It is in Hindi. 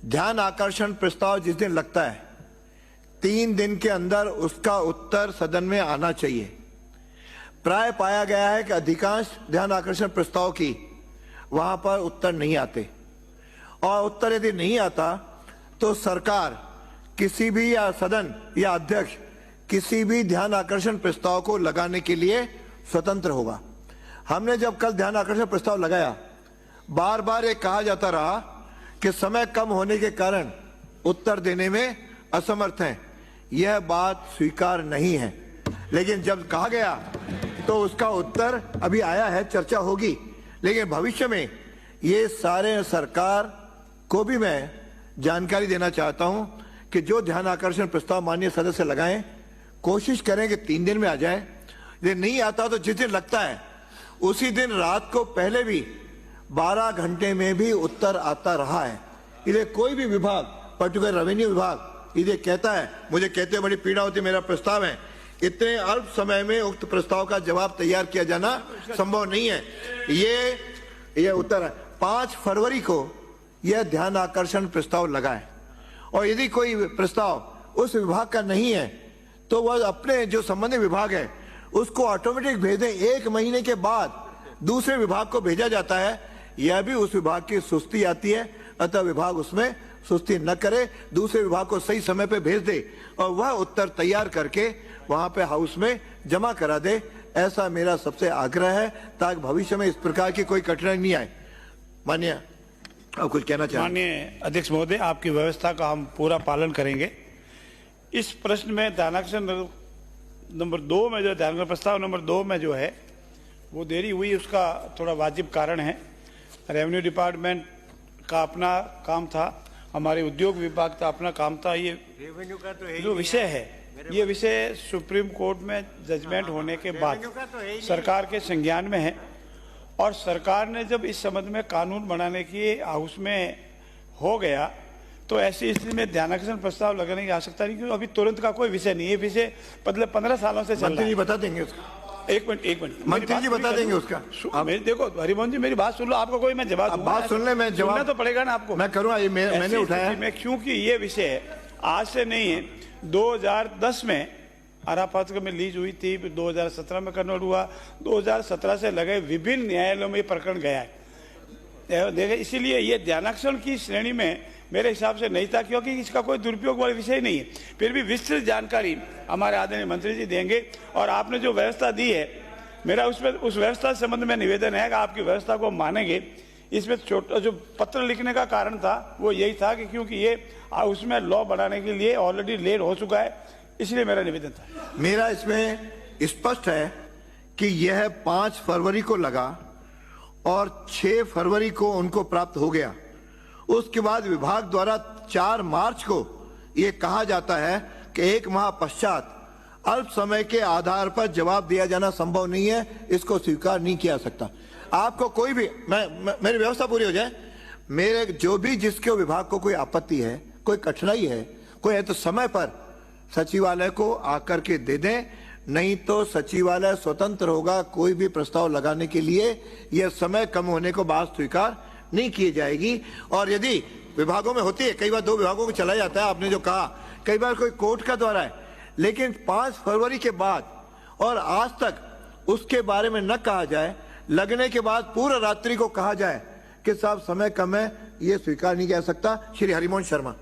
ध्यान आकर्षण प्रस्ताव जिस दिन लगता है 3 दिन के अंदर उसका उत्तर सदन में आना चाहिए। प्राय पाया गया है कि अधिकांश ध्यान आकर्षण प्रस्ताव की वहां पर उत्तर नहीं आते, और उत्तर यदि नहीं आता तो सरकार किसी भी या सदन या अध्यक्ष किसी भी ध्यान आकर्षण प्रस्ताव को लगाने के लिए स्वतंत्र होगा। हमने जब कल ध्यान आकर्षण प्रस्ताव लगाया, बार बार ये कहा जाता रहा कि समय कम होने के कारण उत्तर देने में असमर्थ हैं। यह बात स्वीकार नहीं है, लेकिन जब कहा गया तो उसका उत्तर अभी आया है, चर्चा होगी। लेकिन भविष्य में ये सारे सरकार को भी मैं जानकारी देना चाहता हूं कि जो ध्यान आकर्षण प्रस्ताव माननीय सदस्य लगाएं, कोशिश करें कि 3 दिन में आ जाए। यदि नहीं आता तो जिस दिन लगता है उसी दिन रात को पहले भी 12 घंटे में भी उत्तर आता रहा है। इसलिए कोई भी विभाग, पर्टिकुलर रेवेन्यू विभाग यदि कहता है, मुझे कहते बड़ी पीड़ा होती, मेरा प्रस्ताव है, इतने अल्प समय में उक्त प्रस्ताव का जवाब तैयार किया जाना संभव नहीं है। ये उत्तर है। 5 फरवरी को यह ध्यान आकर्षण प्रस्ताव लगा है, और यदि कोई प्रस्ताव उस विभाग का नहीं है तो वह अपने जो संबंधित विभाग है उसको ऑटोमेटिक भेजें। 1 महीने के बाद दूसरे विभाग को भेजा जाता है। यह भी उस विभाग की सुस्ती आती है, अतः विभाग उसमें सुस्ती न करे, दूसरे विभाग को सही समय पे भेज दे और वह उत्तर तैयार करके वहां पे हाउस में जमा करा दे। ऐसा मेरा सबसे आग्रह है, ताकि भविष्य में इस प्रकार की कोई कठिनाई नहीं आए। माननीय, आप कुछ कहना चाहें? माननीय अध्यक्ष महोदय, आपकी व्यवस्था का हम पूरा पालन करेंगे। इस प्रश्न में ध्यानाकर्षण नंबर 2 में जो ध्यानाकर्षण प्रस्ताव नंबर 2 में जो है वो देरी हुई, उसका थोड़ा वाजिब कारण है। रेवेन्यू डिपार्टमेंट का अपना काम था, हमारे उद्योग विभाग का अपना काम था। ये रेवेन्यू का तो जो विषय है, ये विषय सुप्रीम कोर्ट में जजमेंट होने के बाद सरकार के संज्ञान में है, और सरकार ने जब इस संबंध में कानून बनाने की हाउस में हो गया तो ऐसी स्थिति में ध्यानाकर्षण प्रस्ताव लगाने की आवश्यकता नहीं, क्योंकि अभी तुरंत का कोई विषय नहीं है। विषय मतलब 15 सालों से चल रहा है। मंत्री जी बता देंगे उसका। एक मिनट मंत्री जी बता देंगे उसका। देखो हरिमोहन जी, मेरी बात सुन लो, आपको कोई मैं जवाब बात सुन ले, मैं जवाब तो पड़ेगा ना आपको। मैं करूँगा, मैंने उठाया। क्योंकि ये विषय आज से नहीं है, 2010 में अराफात में लीज हुई थी, 2017 में कन्वर्ट हुआ, 2017 से लगे विभिन्न न्यायालयों में ये प्रकरण गया है। देखिए, इसीलिए ये ध्यानाकर्षण की श्रेणी में मेरे हिसाब से नहीं था, क्योंकि इसका कोई दुरुपयोग वाला विषय नहीं है। फिर भी विस्तृत जानकारी हमारे आदरणीय मंत्री जी देंगे, और आपने जो व्यवस्था दी है, मेरा उस व्यवस्था संबंध में निवेदन है कि आपकी व्यवस्था को मानेंगे। इसमें छोटा जो पत्र लिखने का कारण था वो यही था कि क्योंकि ये उसमें लॉ बनाने के लिए ऑलरेडी लेट हो चुका है, इसलिए मेरा निवेदन था। मेरा इसमें स्पष्ट है कि यह 5 फरवरी को लगा और 6 फरवरी को उनको प्राप्त हो गया। उसके बाद विभाग द्वारा 4 मार्च को यह कहा जाता है कि 1 माह पश्चात अल्प समय के आधार पर जवाब दिया जाना संभव नहीं है, इसको स्वीकार नहीं किया सकता। आपको कोई भी, मेरी व्यवस्था पूरी हो जाए, मेरे जो भी जिसके विभाग को कोई आपत्ति है, कोई कठिनाई है, कोई है, तो समय पर सचिवालय को आकर के दे दें, नहीं तो सचिवालय स्वतंत्र होगा कोई भी प्रस्ताव लगाने के लिए। यह समय कम होने को बात स्वीकार नहीं की जाएगी। और यदि विभागों में होती है, कई बार 2 विभागों को चला जाता है, आपने जो कहा, कई बार कोई कोर्ट का द्वारा है, लेकिन 5 फरवरी के बाद और आज तक उसके बारे में न कहा जाए, लगने के बाद पूरा रात्रि को कहा जाए कि साहब समय कम है, ये स्वीकार नहीं किया जा सकता। श्री हरिमोहन शर्मा।